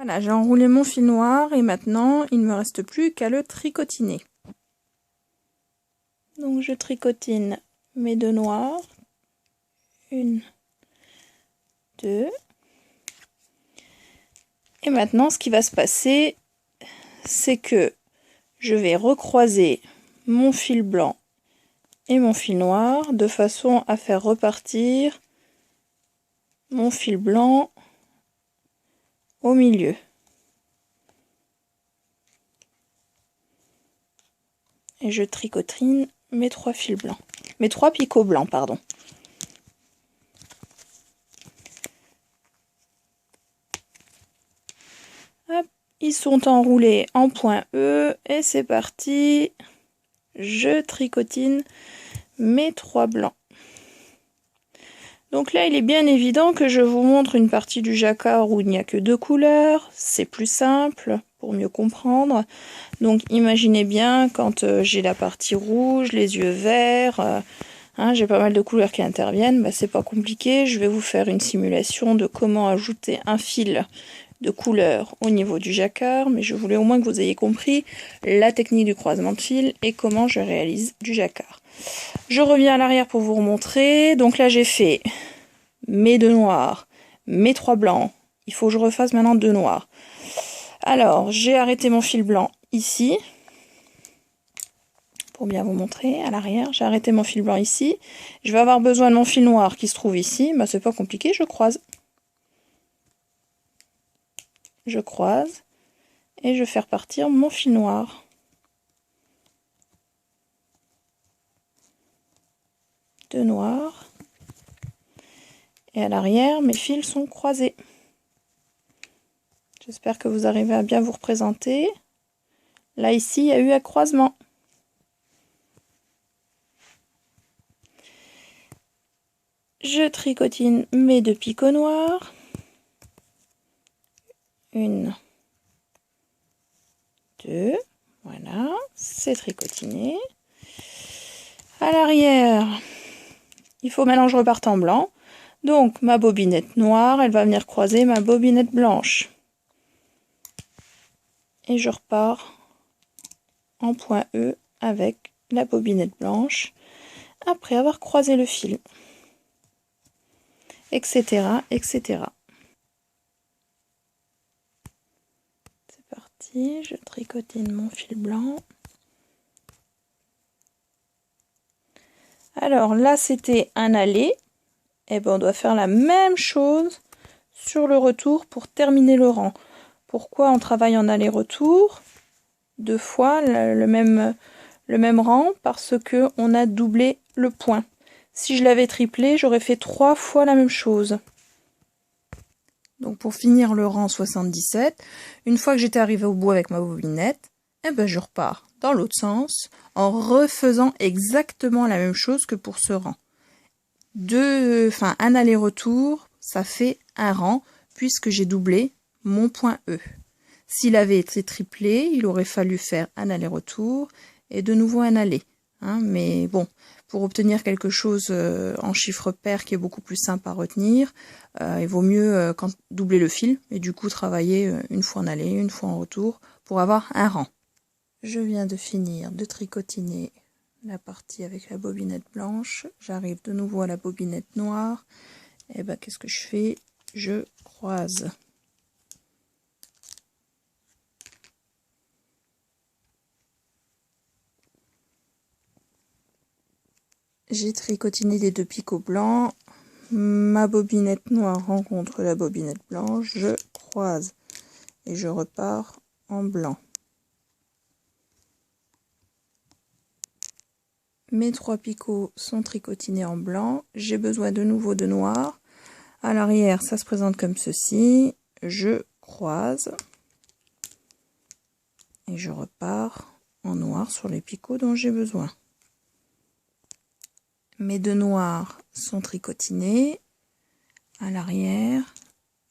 Voilà, j'ai enroulé mon fil noir et maintenant il ne me reste plus qu'à le tricotiner. Donc je tricotine mes deux noirs. 1, 2. Et maintenant ce qui va se passer, c'est que je vais recroiser mon fil blanc et mon fil noir de façon à faire repartir mon fil blanc au milieu. Et je tricotine mes 3 fils blancs. Mes 3 picots blancs, pardon. Hop, ils sont enroulés en point E et c'est parti. Je tricotine mes 3 blancs. Donc là, il est bien évident que je vous montre une partie du jacquard où il n'y a que 2 couleurs. C'est plus simple pour mieux comprendre. Donc imaginez bien quand j'ai la partie rouge, les yeux verts, j'ai pas mal de couleurs qui interviennent, c'est pas compliqué. Je vais vous faire une simulation de comment ajouter un fil de couleur au niveau du jacquard, mais je voulais au moins que vous ayez compris la technique du croisement de fil et comment je réalise du jacquard. Je reviens à l'arrière pour vous remontrer. Donc là j'ai fait mes 2 noirs, mes 3 blancs. Il faut que je refasse maintenant 2 noirs. Alors j'ai arrêté mon fil blanc ici. Pour bien vous montrer à l'arrière, j'ai arrêté mon fil blanc ici. Je vais avoir besoin de mon fil noir qui se trouve ici. C'est pas compliqué, je croise. Je croise et je fais repartir mon fil noir. Deux noirs. Et à l'arrière, mes fils sont croisés. J'espère que vous arrivez à bien vous représenter. Là, ici, il y a eu un croisement. Je tricotine mes 2 picots noirs. 1, 2, voilà, c'est tricotiné. À l'arrière, il faut maintenant que je reparte en blanc. Donc ma bobinette noire, elle va venir croiser ma bobinette blanche. Et je repars en point E avec la bobinette blanche après avoir croisé le fil. Etc. etc. C'est parti, je tricotine mon fil blanc. Alors là c'était un aller. Et on doit faire la même chose sur le retour pour terminer le rang. Pourquoi on travaille en aller-retour 2 fois le même rang? Parce que on a doublé le point. Si je l'avais triplé, j'aurais fait 3 fois la même chose. Donc pour finir le rang 77, une fois que j'étais arrivée au bout avec ma bobinette, je repars dans l'autre sens en refaisant exactement la même chose que pour ce rang. Un aller-retour, ça fait un rang puisque j'ai doublé mon point E. S'il avait été triplé, il aurait fallu faire un aller-retour et de nouveau un aller. Mais bon, pour obtenir quelque chose en chiffre pair qui est beaucoup plus simple à retenir, il vaut mieux doubler le fil et du coup travailler une fois en aller, une fois en retour pour avoir un rang. Je viens de finir de tricotiner la partie avec la bobinette blanche. J'arrive de nouveau à la bobinette noire. Et qu'est-ce que je fais? Je croise. J'ai tricotiné les 2 picots blancs. Ma bobinette noire rencontre la bobinette blanche. Je croise et je repars en blanc. Mes 3 picots sont tricotinés en blanc. J'ai besoin de nouveau de noir. À l'arrière, ça se présente comme ceci. Je croise. Et je repars en noir sur les picots dont j'ai besoin. Mes 2 noirs sont tricotinés. À l'arrière,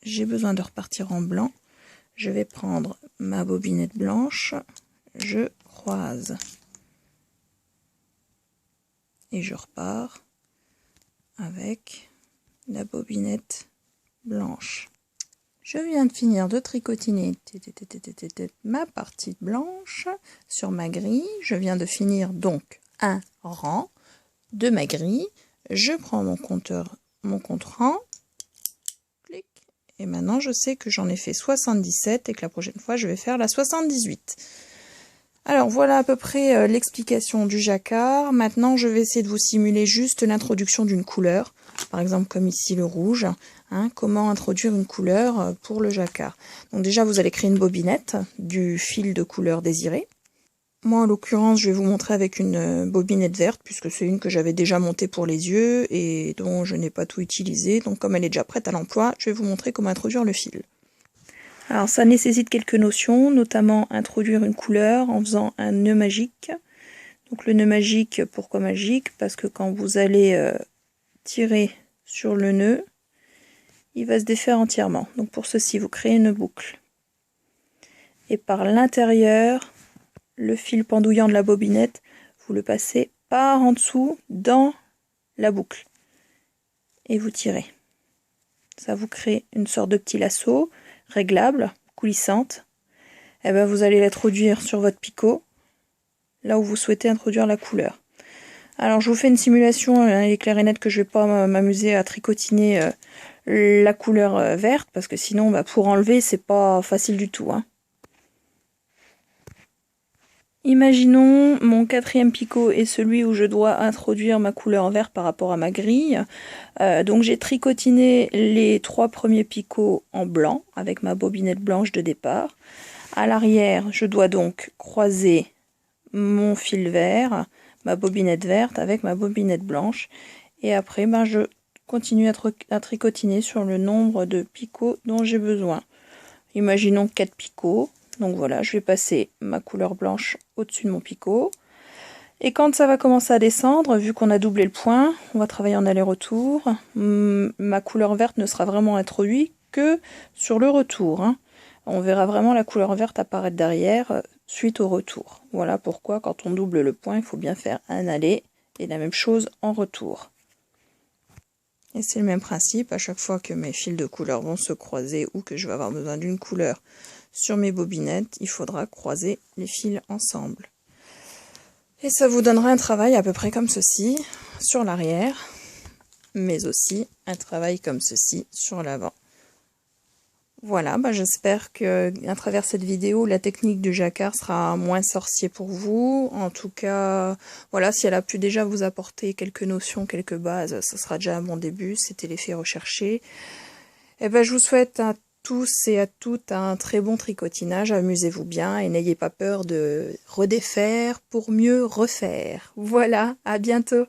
j'ai besoin de repartir en blanc. Je vais prendre ma bobinette blanche. Je croise. Et je repars avec la bobinette blanche. Je viens de finir de tricotiner ma partie blanche sur ma grille. Je viens de finir donc un rang de ma grille. Je prends mon compteur, mon compte-rang. Clic. Et maintenant, je sais que j'en ai fait 77 et que la prochaine fois, je vais faire la 78. Alors, voilà à peu près l'explication du jacquard. Maintenant, je vais essayer de vous simuler juste l'introduction d'une couleur. Par exemple, comme ici, le rouge. Comment introduire une couleur pour le jacquard. Donc déjà, vous allez créer une bobinette du fil de couleur désiré. Moi, en l'occurrence, je vais vous montrer avec une bobinette verte, puisque c'est une que j'avais déjà montée pour les yeux et dont je n'ai pas tout utilisé. Donc comme elle est déjà prête à l'emploi, je vais vous montrer comment introduire le fil. Alors ça nécessite quelques notions, notamment introduire une couleur en faisant un nœud magique. Donc le nœud magique, pourquoi magique? Parce que quand vous allez tirer sur le nœud, il va se défaire entièrement. Donc pour ceci, vous créez une boucle. Et par l'intérieur, le fil pendouillant de la bobinette, vous le passez par en dessous dans la boucle. Et vous tirez. Ça vous crée une sorte de petit lasso réglable, coulissante. Et bien vous allez l'introduire sur votre picot, là où vous souhaitez introduire la couleur. Alors je vous fais une simulation, il est clair et net que je ne vais pas m'amuser à tricotiner la couleur verte, parce que sinon pour enlever c'est pas facile du tout. Imaginons mon quatrième picot est celui où je dois introduire ma couleur verte par rapport à ma grille. Donc j'ai tricotiné les 3 premiers picots en blanc avec ma bobinette blanche de départ. À l'arrière, je dois donc croiser mon fil vert, ma bobinette verte avec ma bobinette blanche. Et après, je continue à tricotiner sur le nombre de picots dont j'ai besoin. Imaginons 4 picots. Donc voilà, je vais passer ma couleur blanche au-dessus de mon picot. Et quand ça va commencer à descendre, vu qu'on a doublé le point, on va travailler en aller-retour. Ma couleur verte ne sera vraiment introduite que sur le retour. On verra vraiment la couleur verte apparaître derrière suite au retour. Voilà pourquoi quand on double le point, il faut bien faire un aller et la même chose en retour. Et c'est le même principe, à chaque fois que mes fils de couleur vont se croiser ou que je vais avoir besoin d'une couleur sur mes bobinettes, il faudra croiser les fils ensemble. Et ça vous donnera un travail à peu près comme ceci sur l'arrière, mais aussi un travail comme ceci sur l'avant. Voilà, j'espère que à travers cette vidéo, la technique du jacquard sera moins sorcier pour vous. En tout cas, voilà, si elle a pu déjà vous apporter quelques notions, quelques bases, ce sera déjà un bon début. C'était l'effet recherché. Et je vous souhaite à tous et à toutes un très bon tricotinage. Amusez-vous bien et n'ayez pas peur de redéfaire pour mieux refaire. Voilà, à bientôt.